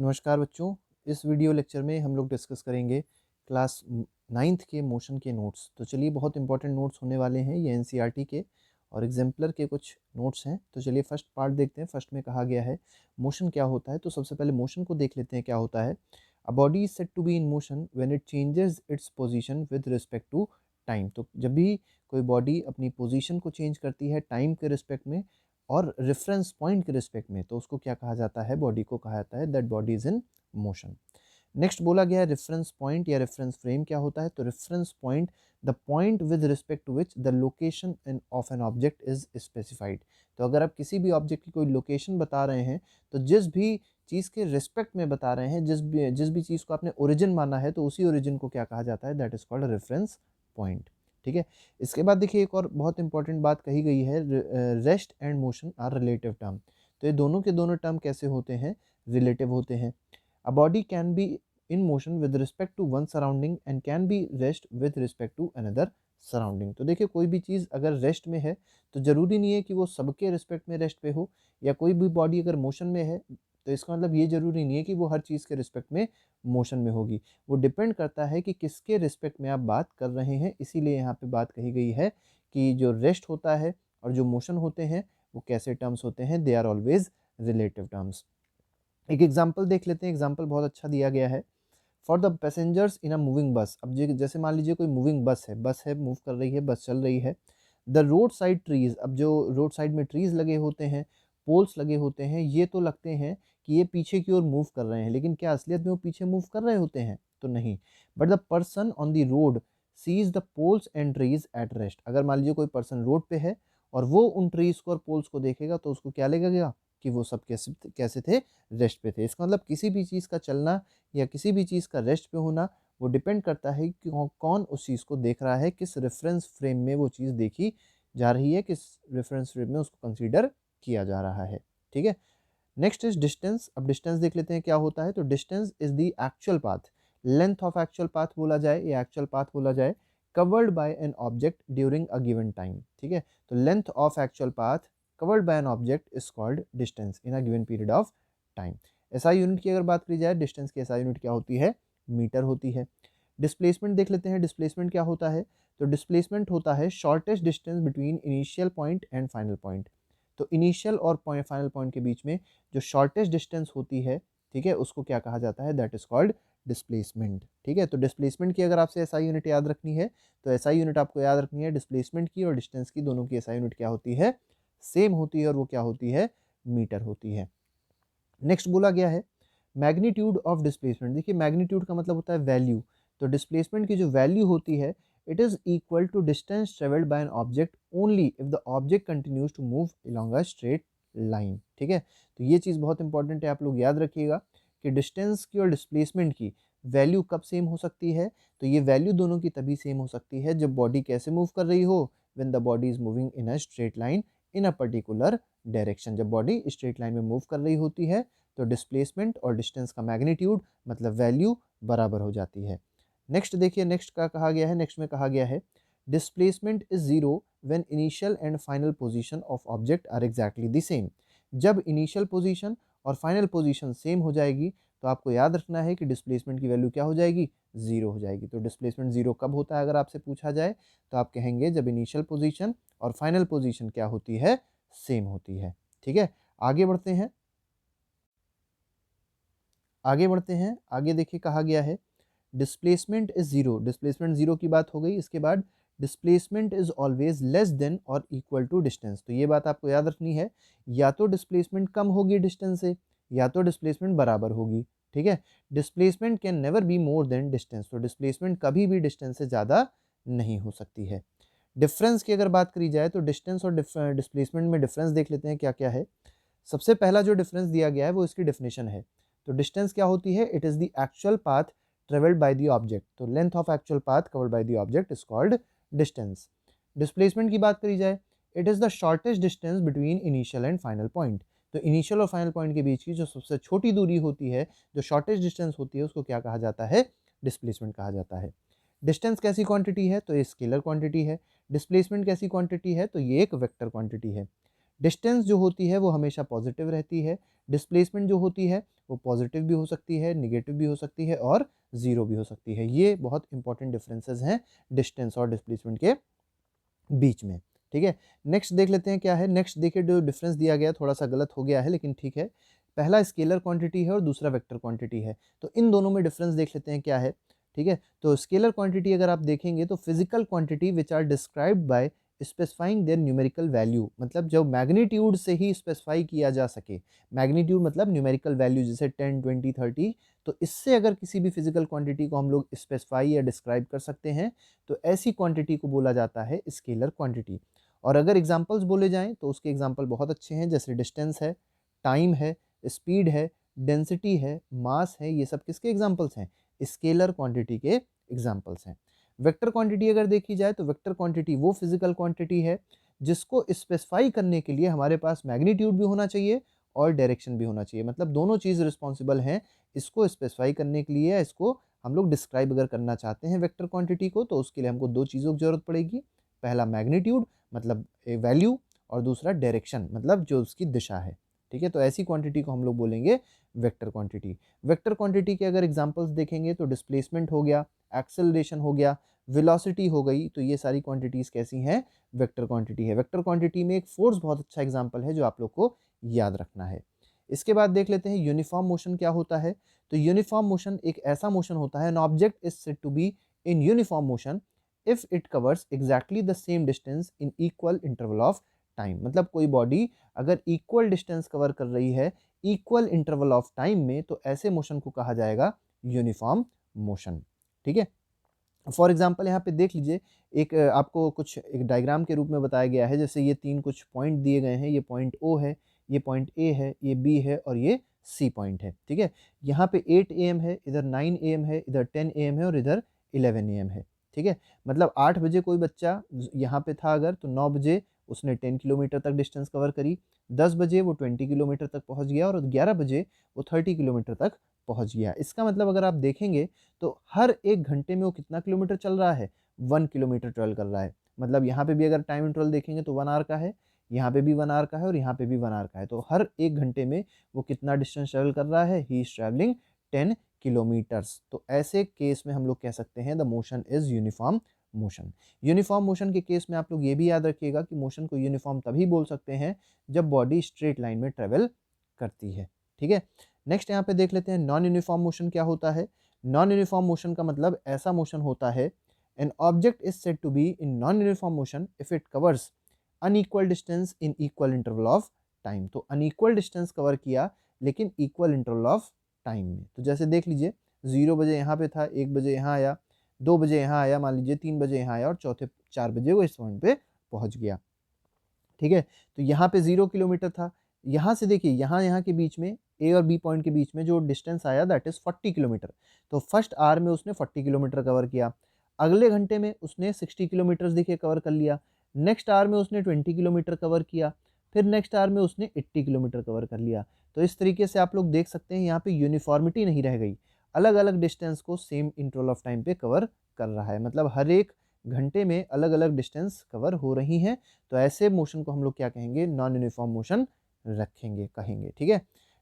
नमस्कार बच्चों, इस वीडियो लेक्चर में हम लोग डिस्कस करेंगे क्लास 9th के मोशन के नोट्स। तो चलिए, बहुत इंपॉर्टेंट नोट्स होने वाले हैं ये एनसीईआरटी के और एग्जाम्पलर के कुछ नोट्स हैं। तो चलिए फर्स्ट पार्ट देखते हैं। फर्स्ट में कहा गया है मोशन क्या होता है। तो सबसे पहले मोशन को देख लेते हैं क्या होता है। A body is said to be in motion when it changes its position with respect to time. तो जब भी कोई बॉडी अपनी पोजीशन को चेंज करती है टाइम के रिस्पेक्ट में और रेफरेंस पॉइंट के रिस्पेक्ट में, तो उसको क्या कहा जाता है, बॉडी को कहा जाता है that body is in motion. Next बोला गया है रेफरेंस पॉइंट या रेफरेंस फ्रेम क्या होता है। तो reference point the point with respect to which the location of an object is specified. तो अगर आप किसी भी ऑब्जेक्ट की कोई लोकेशन बता रहे हैं तो जिस भी चीज़ के रिस्पेक्ट में बता रहे हैं, जिस भी चीज़ को आपने ओरिजिन माना है, तो उसी ओरिजिन को क्या कहा जाता है, that is called reference point. ठीक है। इसके बाद देखिए एक और बहुत इंपॉर्टेंट बात कही गई है, rest and motion are relative term. तो ये दोनों के दोनों टर्म कैसे होते हैं, रिलेटिव होते हैं। A body can be in motion with respect to one surrounding and can be rest with respect to another surrounding. तो देखिए कोई भी चीज़ अगर रेस्ट में है तो ज़रूरी नहीं है कि वो सबके रिस्पेक्ट में रेस्ट पे हो, या कोई भी बॉडी अगर मोशन में है तो इसका मतलब ये ज़रूरी नहीं है कि वो हर चीज़ के रिस्पेक्ट में मोशन में होगी। वो डिपेंड करता है कि किसके रिस्पेक्ट में आप बात कर रहे हैं। इसीलिए यहाँ पे बात कही गई है कि जो रेस्ट होता है और जो मोशन होते हैं वो कैसे टर्म्स होते हैं, they are always relative terms. एक एग्जाम्पल देख लेते हैं। एग्जाम्पल बहुत अच्छा दिया गया है। For the passengers in a moving bus. अब जैसे मान लीजिए कोई मूविंग बस है, मूव कर रही है, बस चल रही है। The road side trees. अब जो रोड साइड में ट्रीज लगे होते हैं, पोल्स लगे होते हैं, ये तो लगते हैं कि ये पीछे की ओर मूव कर रहे हैं, लेकिन क्या असलियत में वो पीछे मूव कर रहे होते हैं, तो नहीं। But the person on the road sees the poles and trees at rest. अगर मान लीजिए कोई पर्सन रोड पे है और वो उन ट्रीज को और पोल्स को देखेगा तो उसको क्या लगेगा कि वो सब कैसे कैसे थे, रेस्ट पे थे। इसका मतलब किसी भी चीज़ का चलना या किसी भी चीज़ का रेस्ट पे होना वो डिपेंड करता है कि कौन उस चीज़ को देख रहा है, किस रेफरेंस फ्रेम में वो चीज़ देखी जा रही है, किस रेफरेंस फ्रेम में उसको कंसीडर किया जा रहा है। ठीक है। Next is distance. अब डिस्टेंस देख लेते हैं क्या होता है। तो distance is the actual path, length of actual path बोला जाए या एक्चुअल पाथ बोला जाए, covered by an object during a given time. ठीक है। तो length of actual path covered bye an object is called distance in a given period of time. SI unit की अगर बात करी जाए, डिस्टेंस की एसआई यूनिट क्या होती है, मीटर होती है। डिस्प्लेसमेंट देख लेते हैं। डिस्प्लेसमेंट क्या होता है। तो डिस्प्लेसमेंट होता है shortest distance between initial point and final point. तो इनिशियल और फाइनल पॉइंट के बीच में जो शॉर्टेस्ट डिस्टेंस होती है, ठीक है, उसको क्या कहा जाता है, दैट इज कॉल्ड डिस्प्लेसमेंट। ठीक है। तो डिस्प्लेसमेंट की अगर आपसे एसआई यूनिट याद रखनी है तो एसआई यूनिट आपको याद रखनी है, डिस्प्लेसमेंट की और डिस्टेंस की दोनों की एसआई यूनिट क्या होती है, सेम होती है, और वो क्या होती है, मीटर होती है। नेक्स्ट बोला गया है मैग्नीट्यूड ऑफ डिस्प्लेसमेंट। देखिए मैग्नीट्यूड का मतलब होता है वैल्यू। तो डिस्प्लेसमेंट की जो वैल्यू होती है, it is equal to distance travelled by an object only if the object continues to move along a straight line. ठीक है। तो ये चीज़ बहुत इंपॉर्टेंट है, आप लोग याद रखिएगा कि डिस्टेंस की और डिस्प्लेसमेंट की वैल्यू कब सेम हो सकती है। तो ये वैल्यू दोनों की तभी सेम हो सकती है जब बॉडी कैसे मूव कर रही हो, when the body is moving in a straight line in a particular direction. जब बॉडी स्ट्रेट लाइन में मूव कर रही होती है तो डिस्प्लेसमेंट और डिस्टेंस का मैग्नीट्यूड मतलब वैल्यू बराबर हो जाती है। नेक्स्ट देखिए, नेक्स्ट का कहा गया है, नेक्स्ट में कहा गया है displacement is zero when initial and final position of object are exactly the same. जब इनिशियल पोजीशन और फाइनल पोजीशन सेम हो जाएगी तो आपको याद रखना है कि डिस्प्लेसमेंट की वैल्यू क्या हो जाएगी, जीरो हो जाएगी। तो डिस्प्लेसमेंट जीरो कब होता है अगर आपसे पूछा जाए तो आप कहेंगे जब इनिशियल पोजीशन और फाइनल पोजीशन क्या होती है, सेम होती है। ठीक है। आगे बढ़ते हैं, आगे बढ़ते हैं। आगे देखिए कहा गया है displacement is zero. Displacement zero की बात हो गई। इसके बाद displacement is always less than और इक्वल टू डिस्टेंस। तो ये बात आपको याद रखनी है, या तो डिस्प्लेसमेंट कम होगी डिस्टेंस से या तो डिस्प्लेसमेंट बराबर होगी। ठीक है। Displacement can never be more than distance. तो डिस्प्लेसमेंट कभी भी डिस्टेंस से ज़्यादा नहीं हो सकती है। डिफरेंस की अगर बात करी जाए तो डिस्टेंस और डिस्प्लेसमेंट में डिफरेंस देख लेते हैं क्या क्या है। सबसे पहला जो डिफरेंस दिया गया है वो इसकी डेफिनेशन है। तो डिस्टेंस क्या होती है, it is the actual path travelled by the object. तो length of actual path covered by the object is called distance. Displacement की बात करी जाए, it is the shortest distance between initial and final point. तो initial और final point के बीच की जो सबसे छोटी दूरी होती है, जो शॉर्टेस्ट डिस्टेंस होती है, उसको क्या कहा जाता है, डिस्प्लेसमेंट कहा जाता है। डिस्टेंस कैसी क्वांटिटी है, तो ये स्केलर क्वांटिटी है। डिस्प्लेसमेंट कैसी क्वांटिटी है, तो ये एक वेक्टर क्वांटिटी है। डिस्टेंस जो होती है वो हमेशा पॉजिटिव रहती है, डिस्प्लेसमेंट जो होती है वो पॉजिटिव भी हो सकती है, निगेटिव भी हो सकती है और ज़ीरो भी हो सकती है। ये बहुत इंपॉर्टेंट डिफरेंसेस हैं डिस्टेंस और डिस्प्लेसमेंट के बीच में, ठीक है। नेक्स्ट देख लेते हैं क्या है। नेक्स्ट देखिए, जो डिफरेंस दिया गया थोड़ा सा गलत हो गया है लेकिन ठीक है। पहला स्केलर क्वांटिटी है और दूसरा वेक्टर क्वांटिटी है, तो इन दोनों में डिफरेंस देख लेते हैं क्या है, ठीक है। तो स्केलर क्वांटिटी अगर आप देखेंगे तो physical quantity which are described by specifying their numerical value, मतलब जब मैग्नीट्यूड से ही स्पेसिफाई किया जा सके, मैग्नीट्यूड मतलब न्यूमेरिकल वैल्यू जैसे 10, 20, 30, तो इससे अगर किसी भी फिजिकल क्वांटिटी को हम लोग स्पेसिफाई या डिस्क्राइब कर सकते हैं तो ऐसी क्वांटिटी को बोला जाता है स्केलर क्वांटिटी। और अगर एग्जांपल्स बोले जाएं तो उसके एग्जांपल बहुत अच्छे हैं, जैसे डिस्टेंस है, टाइम है, स्पीड है, डेंसिटी है, मास है, ये सब किसके एग्जांपल्स हैं, स्केलर क्वांटिटी के एग्जांपल्स हैं। वेक्टर क्वांटिटी अगर देखी जाए तो वेक्टर क्वांटिटी वो फिजिकल क्वांटिटी है जिसको स्पेसिफाई करने के लिए हमारे पास मैग्नीट्यूड भी होना चाहिए और डायरेक्शन भी होना चाहिए, मतलब दोनों चीज़ रिस्पॉन्सिबल हैं इसको स्पेसिफाई करने के लिए। इसको हम लोग डिस्क्राइब अगर करना चाहते हैं वेक्टर क्वांटिटी को तो उसके लिए हमको दो चीज़ों की जरूरत पड़ेगी, पहला मैग्नीट्यूड मतलब वैल्यू, और दूसरा डायरेक्शन मतलब जो उसकी दिशा है, ठीक है। तो ऐसी क्वांटिटी को हम लोग बोलेंगे वेक्टर क्वांटिटी। वेक्टर क्वांटिटी के अगर एग्जांपल्स देखेंगे तो डिस्प्लेसमेंट हो गया, एक्सेलरेशन हो गया, वेलोसिटी हो गई, तो ये सारी क्वांटिटीज़ कैसी हैं, वेक्टर क्वांटिटी है। वेक्टर क्वांटिटी में एक फोर्स बहुत अच्छा एग्जांपल है जो आप लोग को याद रखना है। इसके बाद देख लेते हैं यूनिफॉर्म मोशन क्या होता है। तो यूनिफॉर्म मोशन एक ऐसा मोशन होता है, an object is said to be in uniform motion if it covers exactly the same distance in equal interval of time, मतलब कोई बॉडी अगर इक्वल डिस्टेंस कवर कर रही है इक्वल इंटरवल ऑफ टाइम में तो ऐसे मोशन को कहा जाएगा यूनिफॉर्म मोशन, ठीक है। फॉर एग्जाम्पल यहाँ पे देख लीजिए, एक आपको कुछ एक डायग्राम के रूप में बताया गया है, जैसे ये तीन कुछ पॉइंट दिए गए हैं, ये पॉइंट ओ है, ये पॉइंट ए है, ये बी है और ये सी पॉइंट है, ठीक है। यहाँ पे 8 AM है, इधर 9 AM है, इधर 10 AM है और इधर 11 AM है, ठीक है। मतलब 8 बजे कोई बच्चा यहाँ पे था अगर तो 9 बजे उसने 10 किलोमीटर तक डिस्टेंस कवर करी, 10 बजे वो 20 किलोमीटर तक पहुँच गया और 11 बजे वो 30 किलोमीटर तक पहुँच गया। इसका मतलब अगर आप देखेंगे तो हर एक घंटे में वो कितना किलोमीटर चल रहा है, 1 किलोमीटर ट्रेवल कर रहा है। मतलब यहाँ पे भी अगर टाइम इंटरवल देखेंगे तो 1 आवर का है, यहाँ पे भी 1 आवर का है और यहाँ पे भी 1 आवर का है, तो हर एक घंटे में वो कितना डिस्टेंस ट्रेवल कर रहा है, ही इज ट्रैवलिंग 10 किलोमीटर्स। तो ऐसे केस में हम लोग कह सकते हैं the motion is uniform motion. Uniform motion के केस में आप लोग ये भी याद रखिएगा कि मोशन को यूनिफॉर्म तभी बोल सकते हैं जब बॉडी स्ट्रेट लाइन में ट्रेवल करती है, ठीक है। नेक्स्ट यहाँ पे देख लेते हैं नॉन यूनिफॉर्म मोशन क्या होता है। नॉन यूनिफॉर्म मोशन का मतलब ऐसा मोशन होता है, an object is said to be in non uniform motion if it covers unequal distance in equal interval of time. तो अनइक्वल डिस्टेंस कवर किया लेकिन इक्वल इंटरवल ऑफ टाइम में। तो जैसे देख लीजिए 0 बजे यहाँ पे था, 1 बजे यहाँ आया, 2 बजे यहाँ आया, मान लीजिए 3 बजे यहाँ आया और चौथे 4 बजे वो इस पॉइंट पे पहुँच गया, ठीक है। तो यहाँ पे 0 किलोमीटर था, यहाँ से देखिए यहाँ के बीच में ए और बी पॉइंट के बीच में जो डिस्टेंस आया दैट इज 40 किलोमीटर। तो फर्स्ट आवर में उसने 40 किलोमीटर कवर किया, अगले घंटे में उसने 60 किलोमीटर देखिए कवर कर लिया, नेक्स्ट आवर में उसने 20 किलोमीटर कवर किया, फिर नेक्स्ट आवर में उसने 80 किलोमीटर कवर कर लिया। तो इस तरीके से आप लोग देख सकते हैं यहाँ पे यूनिफॉर्मिटी नहीं रह गई, अलग अलग डिस्टेंस को सेम इंटरवल ऑफ टाइम पे कवर कर रहा है, मतलब हर एक घंटे में अलग अलग डिस्टेंस कवर हो रही हैं। तो ऐसे मोशन को हम लोग क्या कहेंगे, नॉन यूनिफॉर्म मोशन रखेंगे, कहेंगे, ठीक है।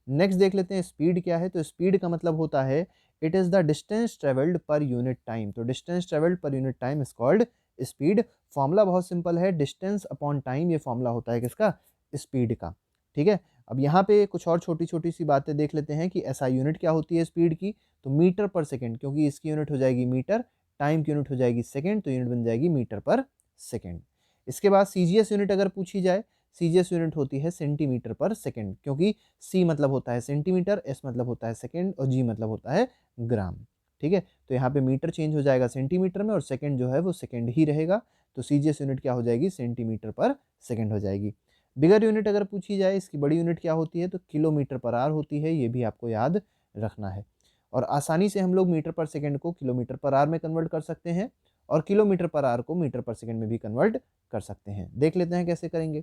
नेक्स्ट देख लेते हैं स्पीड क्या है। तो स्पीड का मतलब होता है it is the distance travelled per unit time. तो distance travelled per unit time is called speed. Formula बहुत सिंपल है, डिस्टेंस अपॉन टाइम, ये फॉर्मूला होता है किसका, स्पीड का, ठीक है। अब यहाँ पे कुछ और छोटी छोटी सी बातें देख लेते हैं कि ऐसा यूनिट क्या होती है स्पीड की। तो मीटर पर सेकेंड, क्योंकि इसकी यूनिट हो जाएगी मीटर, टाइम की यूनिट हो जाएगी सेकेंड, तो यूनिट बन जाएगी मीटर पर सेकेंड। इसके बाद सीजीएस यूनिट अगर पूछी जाए, सीजीएस यूनिट होती है सेंटीमीटर पर सेकेंड, क्योंकि सी मतलब होता है सेंटीमीटर, एस मतलब होता है सेकेंड और जी मतलब होता है ग्राम, ठीक है। तो यहाँ पे मीटर चेंज हो जाएगा सेंटीमीटर में और सेकेंड जो है वो सेकेंड ही रहेगा। तो सीजीएस यूनिट क्या हो जाएगी, सेंटीमीटर पर सेकेंड हो जाएगी। बिगर यूनिट अगर पूछी जाए, इसकी बड़ी यूनिट क्या होती है, तो किलोमीटर पर आवर होती है, ये भी आपको याद रखना है। और आसानी से हम लोग मीटर पर सेकेंड को किलोमीटर पर आवर में कन्वर्ट कर सकते हैं और किलोमीटर पर आवर को मीटर पर सेकेंड में भी कन्वर्ट कर सकते हैं। देख लेते हैं कैसे करेंगे।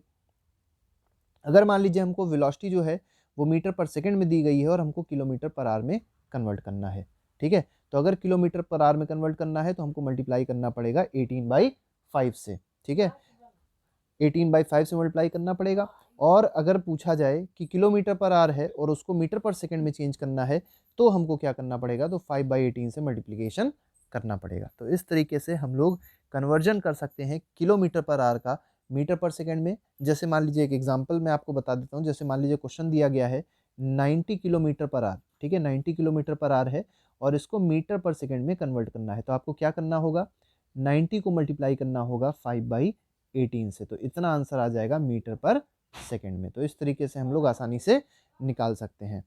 अगर मान लीजिए हमको वेलोसिटी जो है वो मीटर पर सेकेंड में दी गई है और हमको किलोमीटर पर आवर में कन्वर्ट करना है, ठीक है। तो अगर किलोमीटर पर आवर में कन्वर्ट करना है तो हमको मल्टीप्लाई करना पड़ेगा 18/5 से, ठीक है, 18/5 से मल्टीप्लाई करना पड़ेगा। और अगर पूछा जाए कि किलोमीटर पर आवर है और उसको मीटर पर सेकंड में चेंज करना है तो हमको क्या करना पड़ेगा, तो 5/18 से मल्टीप्लिकेशन करना पड़ेगा। तो इस तरीके से हम लोग कन्वर्जन कर सकते हैं किलोमीटर पर आवर का मीटर पर सेकंड में। जैसे मान लीजिए एक एग्जांपल मैं आपको बता देता हूँ, जैसे मान लीजिए क्वेश्चन दिया गया है 90 किलोमीटर पर आवर, ठीक है, 90 किलोमीटर पर आवर है और इसको मीटर पर सेकंड में कन्वर्ट करना है, तो आपको क्या करना होगा, 90 को मल्टीप्लाई करना होगा 5/18 से, तो इतना आंसर आ जाएगा मीटर पर सेकंड में। तो इस तरीके से हम लोग आसानी से निकाल सकते हैं,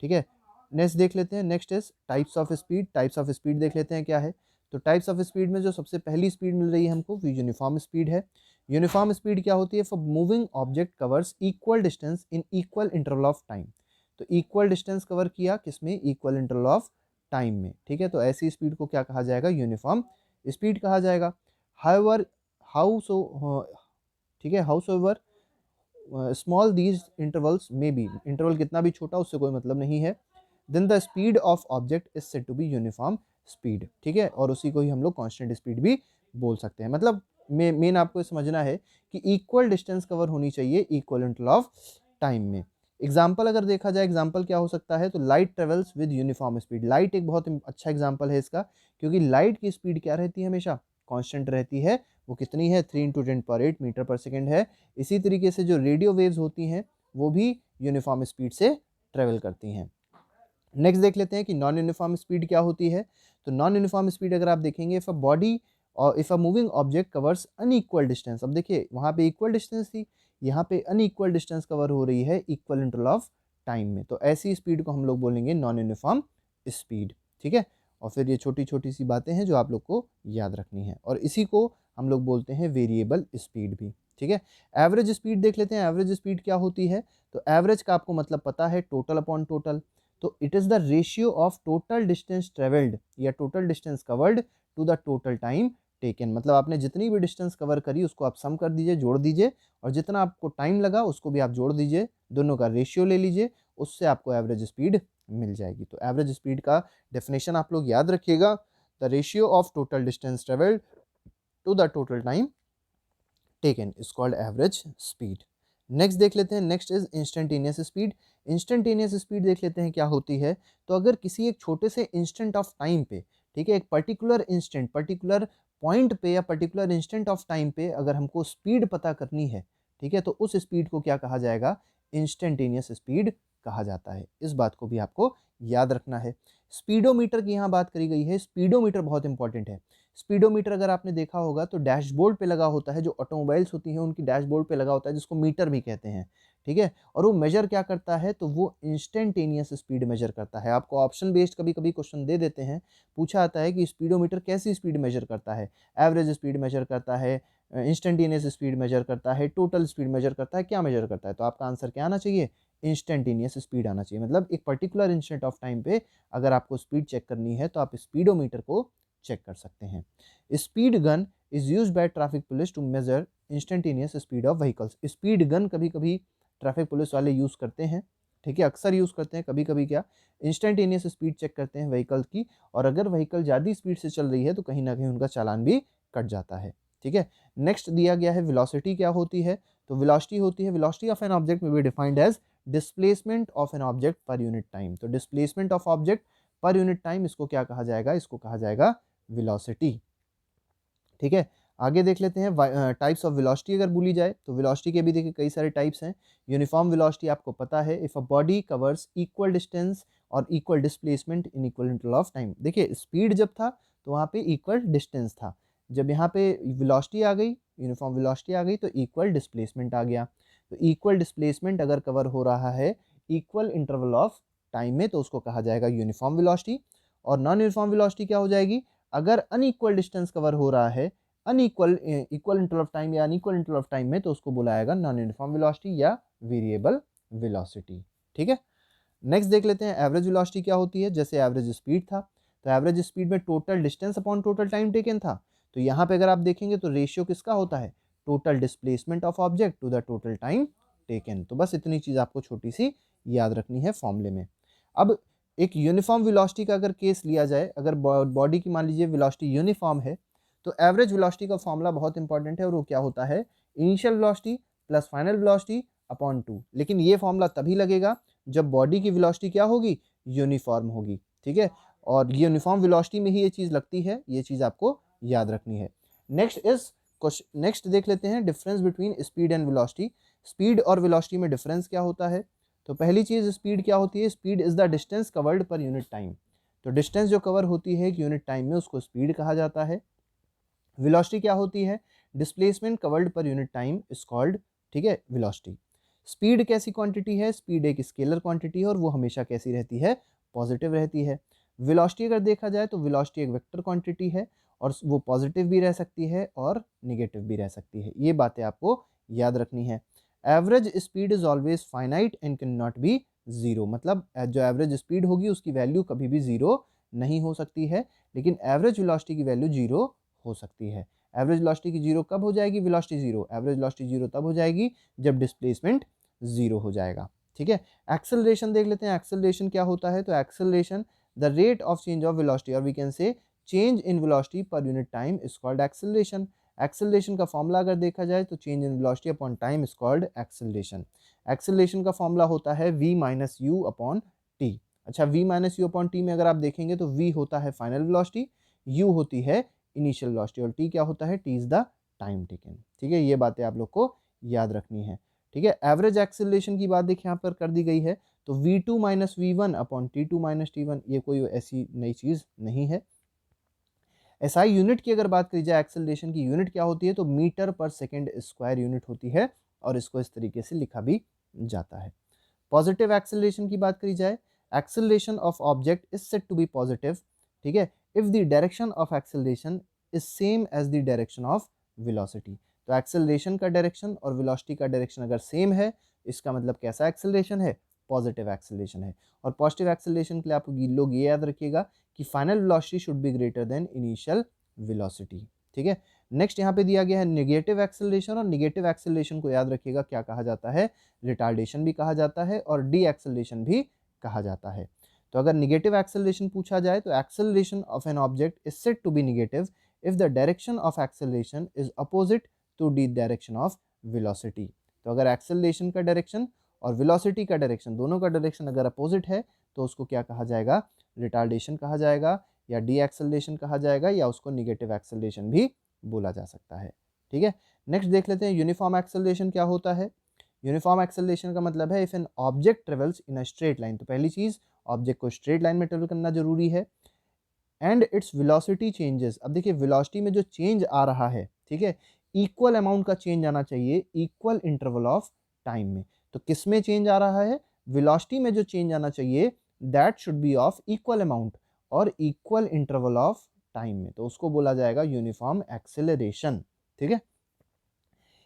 ठीक है। नेक्स्ट देख लेते हैं, next is types of speed. Types of speed देख लेते हैं क्या है। तो टाइप्स ऑफ स्पीड में जो सबसे पहली स्पीड मिल रही है हमको वो यूनिफॉर्म स्पीड है। यूनिफॉर्म स्पीड क्या होती है, for moving object covers equal distance in equal interval of time. तो इक्वल डिस्टेंस कवर किया किसमें, इक्वल इंटरवल ऑफ टाइम में, ठीक है। तो ऐसी स्पीड को क्या कहा जाएगा, यूनिफॉर्म स्पीड कहा जाएगा। हाउएवर हाउ सो, ठीक है, how soever small these intervals में बी, इंटरवल कितना भी छोटा उससे कोई मतलब नहीं है, then the speed of object is said to be uniform speed, ठीक है। और उसी को ही हम लोग कांस्टेंट स्पीड भी बोल सकते हैं। मतलब मेन आपको समझना है कि इक्वल डिस्टेंस कवर होनी चाहिए इक्वल इंटरवल ऑफ टाइम में। एग्जाम्पल अगर देखा जाए, एग्जाम्पल क्या हो सकता है, तो light travels with uniform speed. Light एक बहुत अच्छा एग्जाम्पल है इसका, क्योंकि लाइट की स्पीड क्या रहती है, हमेशा कांस्टेंट रहती है। वो कितनी है, 3 × 10⁸ मीटर पर सेकेंड है। इसी तरीके से जो रेडियो वेव्स होती हैं वो भी यूनिफॉर्म स्पीड से ट्रेवल करती हैं। नेक्स्ट देख लेते हैं कि नॉन यूनिफॉर्म स्पीड क्या होती है। तो नॉन यूनिफॉर्म स्पीड अगर आप देखेंगे, इफ अ बॉडी और if a moving object covers unequal distance. अब देखिए वहाँ पे इक्वल डिस्टेंस थी, यहाँ पे अनइक्वल डिस्टेंस कवर हो रही है इक्वल इंटरवल ऑफ टाइम में, तो ऐसी स्पीड को हम लोग बोलेंगे नॉन यूनिफॉर्म स्पीड, ठीक है। और फिर ये छोटी छोटी सी बातें हैं जो आप लोग को याद रखनी है, और इसी को हम लोग बोलते हैं वेरिएबल स्पीड भी, ठीक है। एवरेज स्पीड देख लेते हैं, एवरेज स्पीड क्या होती है। तो एवरेज का आपको मतलब पता है, टोटल अपॉन टोटल। तो it is the ratio of total distance travelled या total distance covered to the total time taken. मतलब आपने जितनी भी डिस्टेंस कवर करी उसको आप सम कर दीजिए, जोड़ दीजिए, और जितना आपको टाइम लगा उसको भी आप जोड़ दीजिए, दोनों का रेशियो ले लीजिए, उससे आपको एवरेज स्पीड मिल जाएगी। तो एवरेज स्पीड का डेफिनेशन आप लोग याद रखिएगा, the ratio of total distance travelled to the total time taken is called average speed. Next देख लेते हैं, next is instantaneous speed. Instantaneous speed देख लेते हैं क्या होती है। तो अगर किसी एक छोटे से इंस्टेंट ऑफ टाइम पे, ठीक है, एक पर्टिकुलर इंस्टेंट, पर्टिकुलर पॉइंट पे या पर्टिकुलर इंस्टेंट ऑफ टाइम पे अगर हमको स्पीड पता करनी है, ठीक है, तो उस स्पीड को क्या कहा जाएगा, इंस्टेंटेनियस स्पीड कहा जाता है। इस बात को भी आपको याद रखना है। स्पीडोमीटर की यहाँ बात करी गई है, स्पीडोमीटर बहुत इंपॉर्टेंट है। स्पीडोमीटर अगर आपने देखा होगा तो डैशबोर्ड पे लगा होता है, जो ऑटोमोबाइल्स होती हैं उनकी डैशबोर्ड पे लगा होता है, जिसको मीटर भी कहते हैं, ठीक है। और वो मेजर क्या करता है, तो वो इंस्टेंटेनियस स्पीड मेजर करता है। आपको ऑप्शन बेस्ड कभी कभी क्वेश्चन दे देते हैं, पूछा आता है कि स्पीडोमीटर कैसी स्पीड मेजर करता है, एवरेज स्पीड मेजर करता है, इंस्टेंटेनियस स्पीड मेजर करता है, टोटल स्पीड मेजर करता है, क्या मेजर करता है। तो आपका आंसर क्या आना चाहिए, इंस्टेंटेनियस स्पीड आना चाहिए। मतलब एक पर्टिकुलर इंस्टेंट ऑफ टाइम पे अगर आपको स्पीड चेक करनी है तो आप स्पीडोमीटर को चेक कर सकते हैं। Speed gun is used by traffic police to measure instantaneous speed of vehicles. Speed gun कभी कभी ट्रैफिक पुलिस वाले यूज़ करते हैं, ठीक है, अक्सर यूज़ करते हैं। कभी कभी क्या, इंस्टेंटेनियस स्पीड चेक करते हैं व्हीकल की, और अगर व्हीकल ज़्यादा स्पीड से चल रही है तो कहीं ना कहीं उनका चालान भी कट जाता है, ठीक है। नेक्स्ट दिया गया है वेलोसिटी क्या होती है। तो वेलोसिटी होती है, velocity of an object may be defined as displacement of an object per unit time. तो displacement of object per unit time, इसको क्या कहा जाएगा, इसको कहा जाएगा वेलोसिटी, ठीक है। आगे देख लेते हैं टाइप्स ऑफ वेलोसिटी अगर बोली जाए तो वेलोसिटी के भी देखिए कई सारे टाइप्स हैं। यूनिफॉर्म वेलोसिटी आपको पता है, if a body covers equal distance और equal displacement in equal interval of time. देखिए स्पीड जब था तो वहाँ पे इक्वल डिस्टेंस था, जब यहाँ पे वेलोसिटी आ गई, यूनिफॉर्म वेलोसिटी आ गई, तो इक्वल डिस्प्लेसमेंट आ गया। तो इक्वल डिस्प्लेसमेंट अगर कवर हो रहा है इक्वल इंटरवल ऑफ टाइम में तो उसको कहा जाएगा यूनिफॉर्म वेलोसिटी। और नॉन यूनिफॉर्म वेलोसिटी क्या हो जाएगी, अगर अनइक्वल डिस्टेंस कवर हो रहा है unequal equal interval of time या अनइक्वल इंटरवल ऑफ टाइम में तो उसको बुलाएगा नॉन यूनिफॉर्म वेलोसिटी या वेरिएबल वेलोसिटी, ठीक है। नेक्स्ट देख लेते हैं एवरेज वेलोसिटी क्या होती है। जैसे एवरेज स्पीड था, तो एवरेज स्पीड में total distance upon total time taken था। तो यहाँ पे अगर आप देखेंगे तो रेशियो किसका होता है, total displacement of object to the total time taken. तो बस इतनी चीज़ आपको छोटी सी याद रखनी है फॉर्मूले में। अब एक यूनिफॉर्म वेलोसिटी का अगर केस लिया जाए, अगर बॉडी की मान लीजिए वेलोसिटी यूनिफॉर्म है, तो एवरेज वेलोसिटी का फॉर्मूला बहुत इंपॉर्टेंट है, और वो क्या होता है, initial velocity plus final velocity upon 2। लेकिन ये फॉर्मूला तभी लगेगा जब बॉडी की वेलोसिटी क्या होगी, यूनिफॉर्म होगी, ठीक है। और यूनिफॉर्म वेलोसिटी में ही ये चीज़ लगती है, ये चीज़ आपको याद रखनी है। नेक्स्ट देख लेते हैं difference between speed and velocity. Speed और वेलोसिटी में डिफरेंस क्या होता है। तो पहली चीज़ स्पीड क्या होती है, speed is the distance covered पर यूनिट टाइम। तो डिस्टेंस जो कवर होती है एक यूनिट टाइम में उसको स्पीड कहा जाता है। वेलोसिटी क्या होती है, डिस्प्लेसमेंट कवर्ड पर यूनिट टाइम इज कॉल्ड, ठीक है, वेलोसिटी। स्पीड कैसी क्वांटिटी है, स्पीड एक स्केलर क्वांटिटी है और वो हमेशा कैसी रहती है, पॉजिटिव रहती है। वेलोसिटी अगर देखा जाए तो वेलोसिटी एक वेक्टर क्वांटिटी है और वो पॉजिटिव भी रह सकती है और निगेटिव भी रह सकती है। ये बातें आपको याद रखनी है। Average speed is always finite and can not be zero, मतलब जो एवरेज स्पीड होगी उसकी वैल्यू कभी भी जीरो नहीं हो सकती है, लेकिन एवरेज वेलोसिटी की वैल्यू जीरो हो सकती है। एवरेज वेलोसिटी की जीरो कब हो जाएगी, velocity zero, average velocity zero तब हो जाएगी जब डिस्प्लेसमेंट जीरो हो जाएगा, ठीक है। एक्सेलरेशन देख लेते हैं, एक्सेलरेशन क्या होता है। तो acceleration the rate of change of velocity और we can say change in velocity per unit time is called acceleration. Acceleration का फॉर्मूला अगर देखा जाए तो change in velocity upon time is called acceleration. Acceleration का फॉर्मूला होता है v minus u upon t. अच्छा, v minus u upon t में अगर आप देखेंगे तो v होता है फाइनल वेलोसिटी, u होती है इनिशियल वेलोसिटी और t क्या होता है, t is the time taken, ठीक है। ये बातें आप लोग को याद रखनी है, ठीक है। एवरेज एक्सेलरेशन की बात देखिए यहाँ पर कर दी गई है, तो v2 minus V one upon t2 minus t1, ये कोई ऐसी नई चीज़ नहीं है। एसआई यूनिट की अगर बात करी जाए, एक्सेलरेशन की यूनिट क्या होती है, तो मीटर पर सेकेंड स्क्वायर यूनिट होती है और इसको इस तरीके से लिखा भी जाता है। पॉजिटिव एक्सेलरेशन की बात करी जाए, acceleration of object is said to be positive, ठीक है, if the direction of acceleration is same as the direction of velocity. तो एक्सेलरेशन का डायरेक्शन और वेलोसिटी का डायरेक्शन अगर सेम है, इसका मतलब कैसा एक्सेलरेशन है, पॉजिटिव एक्सेलरेशन है। और पॉजिटिव एक्सेलरेशन के लिए आप लोग ये याद रखिएगा कि final velocity should be greater than initial velocity, ठीक है। नेक्स्ट यहाँ पे दिया गया है नेगेटिव एक्सेलरेशन, और नेगेटिव एक्सेलरेशन को याद रखिएगा क्या कहा जाता है, रिटार्डेशन भी कहा जाता है और डी एक्सेलरेशन भी कहा जाता है। तो अगर नेगेटिव एक्सेलरेशन पूछा जाए तो acceleration of an object is said to be negative if the direction of acceleration is opposite to the direction of velocity. तो अगर एक्सेलरेशन का डायरेक्शन और वेलोसिटी का डायरेक्शन, दोनों का डायरेक्शन अगर अपोजिट है तो उसको क्या कहा जाएगा, रिटार्डेशन कहा जाएगा या डी एक्सेलरेशन कहा जाएगा या उसको नेगेटिव एक्सेलरेशन भी बोला जा सकता है, ठीक है। नेक्स्ट देख लेते हैं यूनिफॉर्म एक्सेलरेशन क्या होता है। यूनिफॉर्म एक्सेलरेशन का मतलब है if an object travels in a straight line, तो पहली चीज ऑब्जेक्ट को स्ट्रेट लाइन में ट्रेवल करना जरूरी है, एंड इट्स वेलोसिटी चेंजेस। अब देखिए वेलोसिटी में जो चेंज आ रहा है, ठीक है, इक्वल अमाउंट का चेंज आना चाहिए इक्वल इंटरवल ऑफ टाइम में। तो किस में चेंज आ रहा है, वेलोसिटी में जो चेंज आना चाहिए that should be of equal amount और इक्वल इंटरवल ऑफ टाइम में, तो उसको बोला जाएगा यूनिफॉर्म एक्सेलरेशन, ठीक है।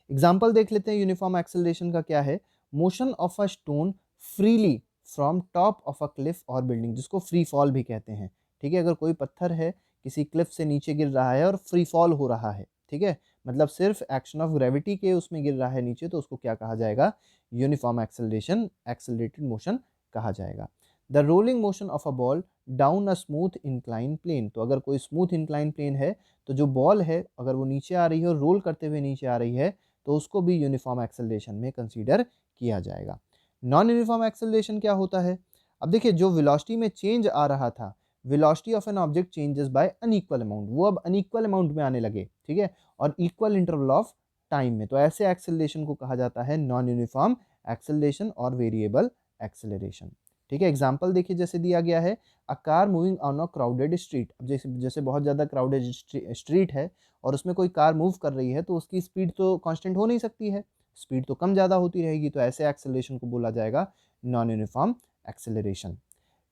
एग्जाम्पल देख लेते हैं यूनिफॉर्म एक्सेलरेशन का क्या है। Motion of a stone freely from top of a cliff और बिल्डिंग, जिसको फ्री फॉल भी कहते हैं, ठीक है। अगर कोई पत्थर है किसी क्लिफ से नीचे गिर रहा है और फ्री फॉल हो रहा है, ठीक है, मतलब सिर्फ एक्शन ऑफ ग्रेविटी के उसमें गिर रहा है नीचे, तो उसको क्या कहा जाएगा, यूनिफॉर्म एक्सेलरेशन, एक्सेलरेटेड मोशन कहा जाएगा। The rolling motion of a ball down a smooth incline plane, तो अगर कोई स्मूथ इंक्लाइन प्लेन है तो जो बॉल है अगर वो नीचे आ रही है और रोल करते हुए नीचे आ रही है तो उसको भी यूनिफॉर्म एक्सेलरेशन में कंसीडर किया जाएगा। नॉन यूनिफॉर्म एक्सेलरेशन क्या होता है। अब देखिए जो वेलोसिटी में चेंज आ रहा था, velocity of an object changes by unequal amount, वो अब अनइक्वल अमाउंट में आने लगे, ठीक है, और इक्वल इंटरवल ऑफ टाइम में, तो ऐसे एक्सेलरेशन को कहा जाता है नॉन यूनिफॉर्म एक्सेलरेशन और वेरिएबल एक्सेलरेशन, ठीक है। एग्जाम्पल देखिए जैसे दिया गया है, a car moving on a crowded street. अब जैसे जैसे बहुत ज़्यादा क्राउडेड स्ट्रीट है और उसमें कोई कार मूव कर रही है तो उसकी स्पीड तो कांस्टेंट हो नहीं सकती है, स्पीड तो कम ज़्यादा होती रहेगी, तो ऐसे एक्सेलरेशन को बोला जाएगा non uniform acceleration.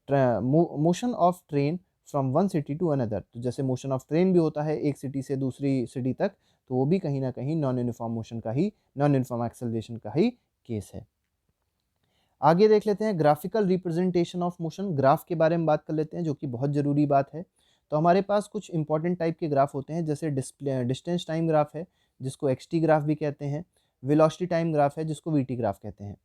Motion of train from one city to another, तो जैसे मोशन ऑफ ट्रेन भी होता है एक सिटी से दूसरी सिटी तक, तो वो भी कहीं ना कहीं नॉन यूनिफॉर्म मोशन का ही, नॉन यूनिफॉर्म एक्सेलरेशन का ही केस है। आगे देख लेते हैं graphical representation of motion, graph के बारे में बात कर लेते हैं जो कि बहुत ज़रूरी बात है। तो हमारे पास कुछ इंपॉर्टेंट टाइप के ग्राफ होते हैं, जैसे डिस्टेंस टाइम ग्राफ है जिसको एक्सटी ग्राफ भी कहते हैं, वेलोसिटी टाइम ग्राफ है जिसको वीटी ग्राफ कहते हैं।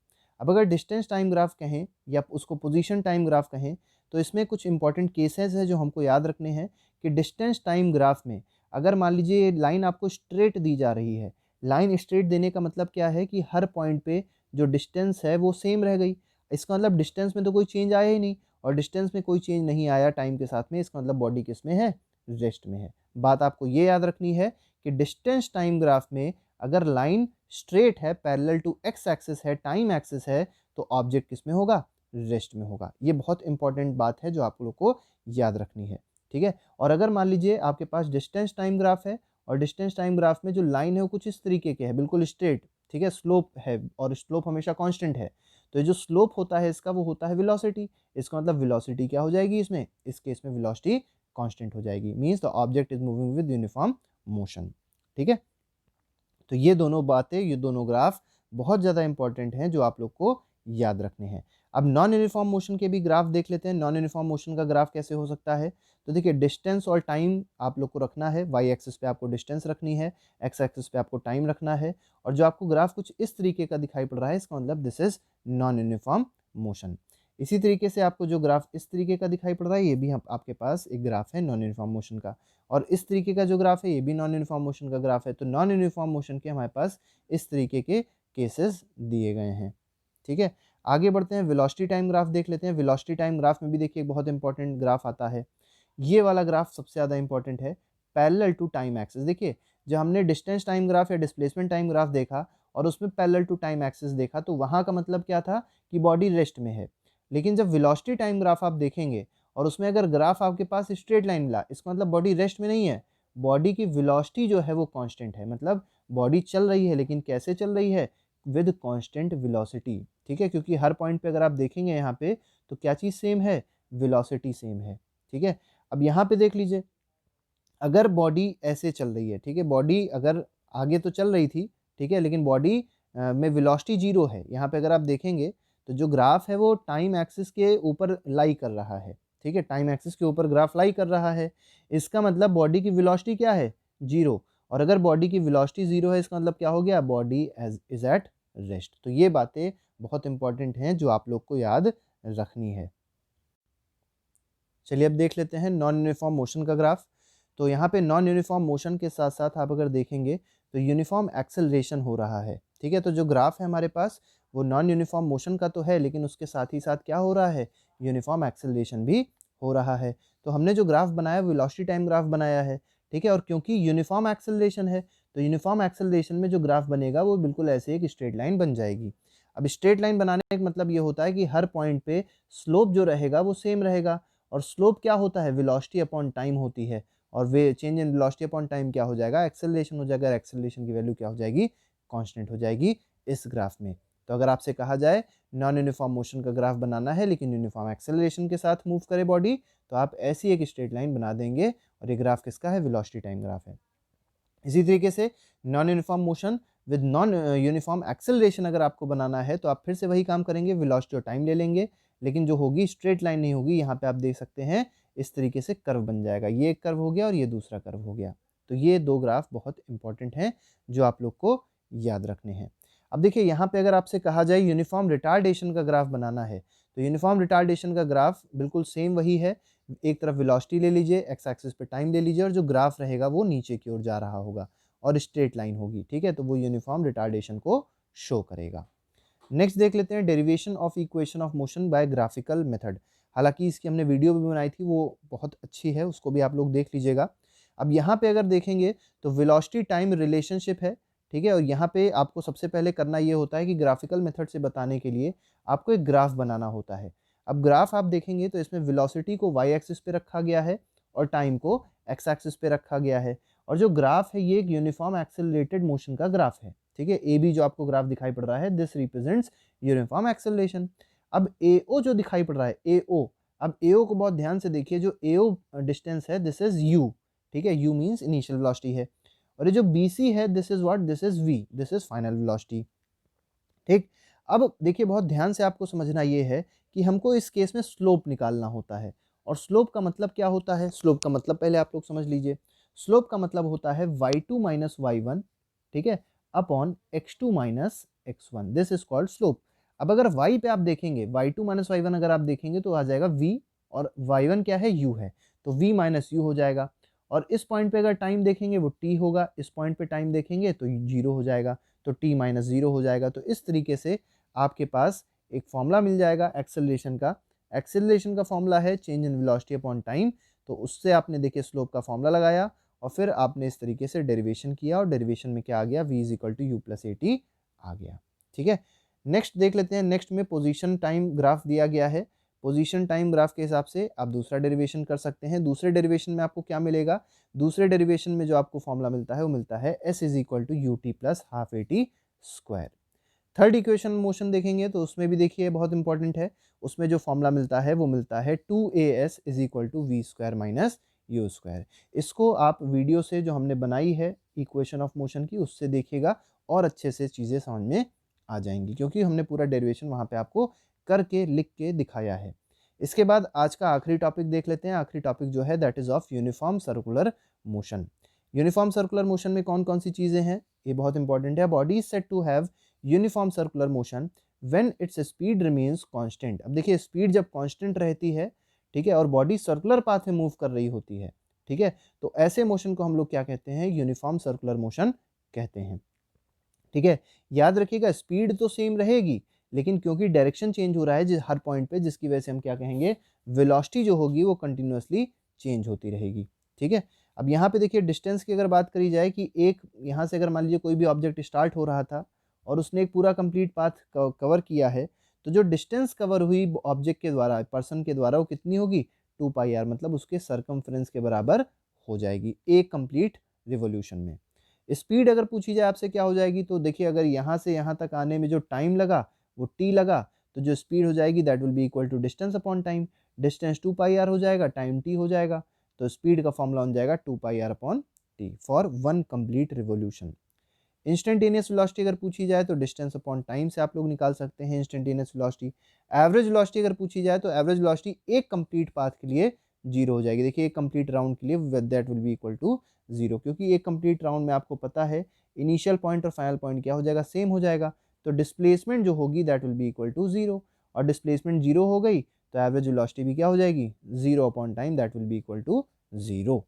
अब अगर डिस्टेंस टाइम ग्राफ कहें या उसको पोजीशन टाइम ग्राफ कहें तो इसमें कुछ इंपॉर्टेंट केसेस हैं जो हमको याद रखने हैं कि डिस्टेंस टाइम ग्राफ में अगर मान लीजिए लाइन आपको स्ट्रेट दी जा रही है, लाइन स्ट्रेट देने का मतलब क्या है कि हर पॉइंट पे जो डिस्टेंस है वो सेम रह गई। इसका मतलब डिस्टेंस में तो कोई चेंज आया ही नहीं, और डिस्टेंस में कोई चेंज नहीं आया टाइम के साथ में, इसका मतलब बॉडी किस में है, रेस्ट में है। बात आपको ये याद रखनी है कि डिस्टेंस टाइम ग्राफ में अगर लाइन स्ट्रेट है, पैरेलल टू एक्स एक्सिस है, टाइम एक्सिस है, तो ऑब्जेक्ट किस में होगा, रेस्ट में होगा। ये बहुत इंपॉर्टेंट बात है जो आप लोग को याद रखनी है, ठीक है। और अगर मान लीजिए आपके पास डिस्टेंस टाइम ग्राफ है, और डिस्टेंस टाइम ग्राफ में जो लाइन है वो कुछ इस तरीके के है, बिल्कुल स्ट्रेट, ठीक है, स्लोप है, और स्लोप हमेशा कांस्टेंट है, तो ये जो स्लोप होता है इसका वो होता है वेलोसिटी। इसका मतलब वेलोसिटी क्या हो जाएगी इसमें, इस केस में वेलोसिटी कांस्टेंट हो जाएगी, means the object is moving with uniform motion, ठीक है। तो ये दोनों बातें, ये दोनों ग्राफ बहुत ज़्यादा इंपॉर्टेंट हैं जो आप लोग को याद रखने हैं। अब नॉन यूनिफॉर्म मोशन के भी ग्राफ देख लेते हैं। नॉन यूनिफॉर्म मोशन का ग्राफ कैसे हो सकता है, तो देखिए डिस्टेंस और टाइम आप लोग को रखना है, वाई एक्सिस पे आपको डिस्टेंस रखनी है, एक्स एक्सिस पे आपको टाइम रखना है, और जो आपको ग्राफ कुछ इस तरीके का दिखाई पड़ रहा है इसका मतलब this is non uniform motion. इसी तरीके से आपको जो ग्राफ इस तरीके का दिखाई पड़ रहा है ये भी आपके पास एक ग्राफ है नॉन यूनिफॉर्म मोशन का, और इस तरीके का जो ग्राफ है ये भी नॉन यूनिफॉर्म मोशन का ग्राफ है। तो नॉन यूनिफॉर्म मोशन के हमारे पास इस तरीके के केसेस दिए गए हैं, ठीक है। आगे बढ़ते हैं, वेलोसिटी टाइम ग्राफ देख लेते हैं। वेलोसिटी टाइम ग्राफ में भी देखिए बहुत इंपॉर्टेंट ग्राफ आता है, ये वाला ग्राफ सबसे ज़्यादा इंपॉर्टेंट है, पैरेलल टू टाइम एक्सिस। देखिए जब हमने डिस्टेंस टाइम ग्राफ या डिस्प्लेसमेंट टाइम ग्राफ देखा और उसमें पैरेलल टू टाइम एक्सिस देखा, तो वहाँ का मतलब क्या था कि बॉडी रेस्ट में है। लेकिन जब वेलोसिटी टाइम ग्राफ आप देखेंगे और उसमें अगर ग्राफ आपके पास स्ट्रेट लाइन मिला, इसका मतलब बॉडी रेस्ट में नहीं है, बॉडी की वेलोसिटी जो है वो कांस्टेंट है, मतलब बॉडी चल रही है, लेकिन कैसे चल रही है, विद कांस्टेंट वेलोसिटी, ठीक है। क्योंकि हर पॉइंट पे अगर आप देखेंगे यहाँ पे तो क्या चीज़ सेम है, वेलोसिटी सेम है, ठीक है। अब यहाँ पे देख लीजिए, अगर बॉडी ऐसे चल रही है, ठीक है, बॉडी अगर आगे तो चल रही थी, ठीक है, लेकिन बॉडी में वेलोसिटी जीरो है, यहाँ पे अगर आप देखेंगे तो जो ग्राफ है वो टाइम एक्सिस के ऊपर लाई कर रहा है, ठीक है, टाइम एक्सिस के ऊपर ग्राफ लाई कर रहा है। इसका मतलब बॉडी की वेलोसिटी क्या है, जीरो, और अगर बॉडी की वेलोसिटी जीरो है इसका मतलब क्या हो गया, बॉडी इज एट रेस्ट। तो ये बातें बहुत इंपॉर्टेंट हैं जो आप लोग को याद रखनी है। चलिए अब देख लेते हैं नॉन यूनिफॉर्म मोशन का ग्राफ। तो यहाँ पे नॉन यूनिफॉर्म मोशन के साथ साथ आप अगर देखेंगे तो यूनिफॉर्म एक्सेलरेशन हो रहा है, ठीक है। तो जो ग्राफ है हमारे पास वो नॉन यूनिफॉर्म मोशन का तो है, लेकिन उसके साथ ही साथ क्या हो रहा है, यूनिफॉर्म एक्सेलरेशन भी हो रहा है। तो हमने जो ग्राफ बनाया वेलोसिटी टाइम ग्राफ बनाया है, ठीक है, और क्योंकि यूनिफॉर्म एक्सेलरेशन है तो यूनिफॉर्म एक्सेलरेशन में जो ग्राफ बनेगा वो बिल्कुल ऐसे एक स्ट्रेट लाइन बन जाएगी। अब स्ट्रेट लाइन बनाने का मतलब ये होता है कि हर पॉइंट पे स्लोप जो रहेगा वो सेम रहेगा, और स्लोप क्या होता है, वेलोसिटी अपॉन टाइम होती है, और वे change in velocity upon time क्या हो जाएगा, एक्सेलरेशन हो जाएगा, एक्सेलरेशन की वैल्यू क्या हो जाएगी, कांस्टेंट हो जाएगी इस ग्राफ में। तो अगर आपसे कहा जाए नॉन यूनिफॉर्म मोशन का ग्राफ बनाना है लेकिन यूनिफॉर्म एक्सेलरेशन के साथ मूव करे बॉडी, तो आप ऐसी एक स्ट्रेट लाइन बना देंगे, और ये ग्राफ किसका है, वेलोसिटी टाइम ग्राफ है। इसी तरीके से non uniform motion with non uniform acceleration अगर आपको बनाना है तो आप फिर से वही काम करेंगे, वेलोसिटी और टाइम ले लेंगे, लेकिन जो होगी स्ट्रेट लाइन नहीं होगी। यहाँ पे आप देख सकते हैं इस तरीके से कर्व बन जाएगा, ये एक कर्व हो गया और ये दूसरा कर्व हो गया। तो ये दो ग्राफ बहुत इंपॉर्टेंट हैं जो आप लोग को याद रखने हैं। अब देखिए यहाँ पे अगर आपसे कहा जाए यूनिफॉर्म रिटार्डेशन का ग्राफ बनाना है, तो यूनिफॉर्म रिटार्डेशन का ग्राफ बिल्कुल सेम वही है, एक तरफ वेलोसिटी ले लीजिए, एक्स एक्सिस पे टाइम ले लीजिए, और जो ग्राफ रहेगा वो नीचे की ओर जा रहा होगा और स्ट्रेट लाइन होगी, ठीक है, तो वो यूनिफॉर्म रिटार्डेशन को शो करेगा। नेक्स्ट देख लेते हैं derivation of equation of motion by graphical method. हालांकि इसकी हमने वीडियो भी बनाई थी, वो बहुत अच्छी है, उसको भी आप लोग देख लीजिएगा। अब यहाँ पे अगर देखेंगे तो वेलोसिटी टाइम रिलेशनशिप है, ठीक है, और यहाँ पे आपको सबसे पहले करना ये होता है कि ग्राफिकल मेथड से बताने के लिए आपको एक ग्राफ बनाना होता है। अब ग्राफ आप देखेंगे तो इसमें वेलोसिटी को वाई एक्सिस पे रखा गया है और टाइम को एक्स एक्सिस पे रखा गया है, और जो ग्राफ है ये एक यूनिफॉर्म एक्सेलरेटेड मोशन का ग्राफ है, ठीक है। ए बी जो आपको ग्राफ दिखाई पड़ रहा है दिस रिप्रेजेंट्स यूनिफॉर्म एक्सेलरेशन। अब ए ओ जो दिखाई पड़ रहा है ए ओ, अब ए ओ को बहुत ध्यान से देखिए, जो ए ओ डिस्टेंस है दिस इज यू, ठीक है, यू मीन्स इनिशियल वेलोसिटी है, और ये जो बी सी है this is what, this is V, this is final velocity, ठीक। अब देखिए बहुत ध्यान से आपको समझना ये है कि हमको इस केस में स्लोप निकालना होता है, और स्लोप का मतलब क्या होता है, स्लोप का मतलब पहले आप लोग समझ लीजिए। स्लोप का मतलब होता है y2 माइनस y1, ठीक है, upon x2 minus x1, this is called slope. अब अगर y पे आप देखेंगे, y2 माइनस y1 अगर आप देखेंगे तो आ जाएगा v, और y1 क्या है, u है, तो v माइनस यू हो जाएगा। और इस पॉइंट पे अगर टाइम देखेंगे वो t होगा, इस पॉइंट पे टाइम देखेंगे तो जीरो हो जाएगा, तो t माइनस जीरो हो जाएगा। तो इस तरीके से आपके पास एक फॉर्मूला मिल जाएगा एक्सेलरेशन का। एक्सेलरेशन का फॉर्मूला है change in velocity upon time. तो उससे आपने देखिए स्लोप का फॉर्मूला लगाया और फिर आपने इस तरीके से डेरिवेशन किया और डेरिवेशन में क्या आ गया, v is equal to u plus a t आ गया। ठीक है, नेक्स्ट देख लेते हैं। नेक्स्ट में पोजीशन टाइम ग्राफ दिया गया है। पोजीशन टाइम ग्राफ के हिसाब से आप दूसरा डेरिवेशन कर सकते हैं। दूसरे डेरिवेशन में आपको क्या मिलेगा, दूसरे डेरिवेशन में जो आपको फॉर्मूला मिलता है वो मिलता है s is equal to U T plus half A T square. Third equation motion देखेंगे तो उसमें भी देखिए बहुत इंपॉर्टेंट है। उसमें जो फॉर्मूला मिलता है वो मिलता है 2as is equal to V square minus U square. इसको आप वीडियो से जो हमने बनाई है इक्वेशन ऑफ मोशन की उससे देखिएगा और अच्छे से चीज़ें समझ में आ जाएंगी, क्योंकि हमने पूरा डेरिवेशन वहाँ पे आपको करके लिख के दिखाया है। इसके बाद आज का आखिरी टॉपिक देख लेते हैं। आखिरी टॉपिक जो है that is of uniform circular motion. Uniform circular motion में कौन कौन सी चीज़ें हैं, ये बहुत इंपॉर्टेंट है। Body is said to have uniform circular motion when its speed remains constant. अब देखिए स्पीड जब कांस्टेंट रहती है, ठीक है, और बॉडी सर्कुलर पाथ में मूव कर रही होती है, ठीक है, तो ऐसे मोशन को हम लोग क्या कहते हैं, यूनिफॉर्म सर्कुलर मोशन कहते हैं। ठीक है, याद रखिएगा स्पीड तो सेम रहेगी, लेकिन क्योंकि डायरेक्शन चेंज हो रहा है हर पॉइंट पे, जिसकी वजह से हम क्या कहेंगे, वेलोसिटी जो होगी वो कंटिन्यूअसली चेंज होती रहेगी। ठीक है, अब यहाँ पे देखिए डिस्टेंस की अगर बात करी जाए कि एक यहाँ से अगर मान लीजिए कोई भी ऑब्जेक्ट स्टार्ट हो रहा था और उसने एक पूरा कंप्लीट पाथ कवर किया है, तो जो डिस्टेंस कवर हुई ऑब्जेक्ट के द्वारा, पर्सन के द्वारा, वो कितनी होगी, 2πr, मतलब उसके सरकमफ्रेंस के बराबर हो जाएगी एक कंप्लीट रिवोल्यूशन में। स्पीड अगर पूछी जाए आपसे क्या हो जाएगी, तो देखिए अगर यहाँ से यहाँ तक आने में जो टाइम लगा वो t लगा, तो जो स्पीड हो जाएगी that will be equal to distance upon time. Distance 2πr हो जाएगा, टाइम t हो जाएगा, तो स्पीड का फॉर्मूला बन जाएगा 2πr upon t for one complete revolution. Instantaneous velocity अगर पूछी जाए तो डिस्टेंस अपॉन टाइम से आप लोग निकाल सकते हैं इंस्टेंटेनियस वेलोसिटी। एवरेज वेलोसिटी अगर पूछी जाए तो एवरेज वेलोसिटी एक कंप्लीट पाथ के लिए 0 हो जाएगी। देखिए एक कंप्लीट राउंड के लिए that will be equal to 0, क्योंकि एक कंप्लीट राउंड में आपको पता है इनिशियल पॉइंट और फाइनल पॉइंट क्या हो जाएगा, सेम हो जाएगा, तो डिस्प्लेसमेंट जो होगी that will be equal to 0, और डिस्प्लेसमेंट 0 हो गई तो एवरेज वेलोसिटी भी क्या हो जाएगी, 0 upon time that will be equal to 0।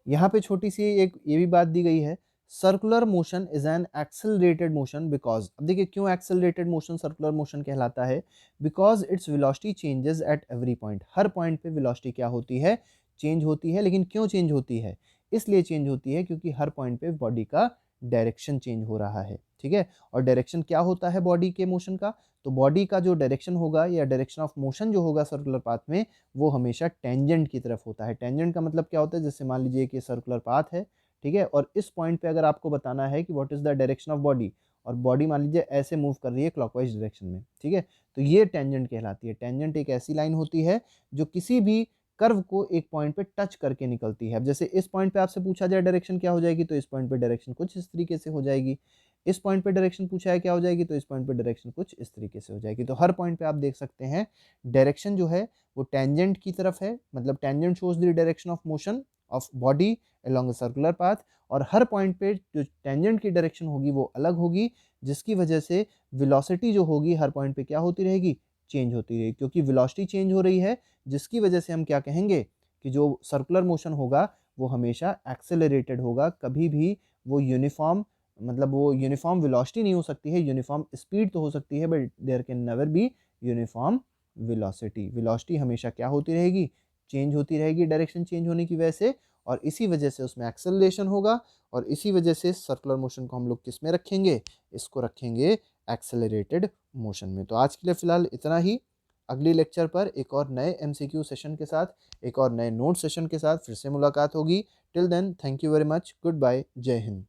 यहाँ पे छोटी सी एक ये भी बात दी गई है, circular motion is an accelerated motion because, अब देखिए क्यों एक्सेलरेटेड मोशन सर्कुलर मोशन कहलाता है, because its velocity changes at every point. Her point पे वेलोसिटी क्या होती है, चेंज होती है। लेकिन क्यों चेंज होती है, इसलिए चेंज होती है क्योंकि हर पॉइंट पे बॉडी का डायरेक्शन चेंज हो रहा है। ठीक है, और डायरेक्शन क्या होता है बॉडी के मोशन का, तो बॉडी का जो डायरेक्शन होगा या डायरेक्शन ऑफ मोशन जो होगा सर्कुलर पाथ में, वो हमेशा टेंजेंट की तरफ होता है। टेंजेंट का मतलब क्या होता है, जैसे मान लीजिए कि सर्कुलर पाथ है, ठीक है, और इस पॉइंट पे अगर आपको बताना है कि what is the direction of body, और बॉडी मान लीजिए ऐसे मूव कर रही है क्लॉकवाइज डायरेक्शन में, ठीक है, तो ये टेंजेंट कहलाती है। टेंजेंट एक ऐसी लाइन होती है जो किसी भी कर्व को एक पॉइंट पे टच करके निकलती है। अब जैसे इस पॉइंट पे आपसे पूछा जाए डायरेक्शन क्या हो जाएगी, तो इस पॉइंट पे डायरेक्शन कुछ इस तरीके से हो जाएगी। इस पॉइंट पे डायरेक्शन पूछा है क्या हो जाएगी, तो इस पॉइंट पे डायरेक्शन कुछ इस तरीके से हो जाएगी। तो हर पॉइंट पे आप देख सकते हैं डायरेक्शन जो है वो टेंजेंट की तरफ है, मतलब tangent shows the direction of motion of body along a circular path, और हर पॉइंट पे जो टेंजेंट की डायरेक्शन होगी वो अलग होगी, जिसकी वजह से वेलोसिटी जो होगी हर पॉइंट पे क्या होती रहेगी, चेंज होती रहेगी। क्योंकि वेलोसिटी चेंज हो रही है, जिसकी वजह से हम क्या कहेंगे कि जो सर्कुलर मोशन होगा वो हमेशा एक्सेलरेटेड होगा, कभी भी वो यूनिफॉर्म, मतलब वो यूनिफॉर्म वेलोसिटी नहीं हो सकती है। यूनिफॉर्म स्पीड तो हो सकती है but there can never be uniform velocity. Velocity हमेशा क्या होती रहेगी, चेंज होती रहेगी डायरेक्शन चेंज होने की वजह से, और इसी वजह से उसमें एक्सेलरेशन होगा, और इसी वजह से सर्कुलर मोशन को हम लोग किस में रखेंगे, इसको रखेंगे एक्सेलरेटेड मोशन में। तो आज के लिए फ़िलहाल इतना ही। अगली लेक्चर पर एक और नए MCQ सेशन के साथ, एक और नए नोट सेशन के साथ फिर से मुलाकात होगी। Till then thank you very much, goodbye, Jai Hind.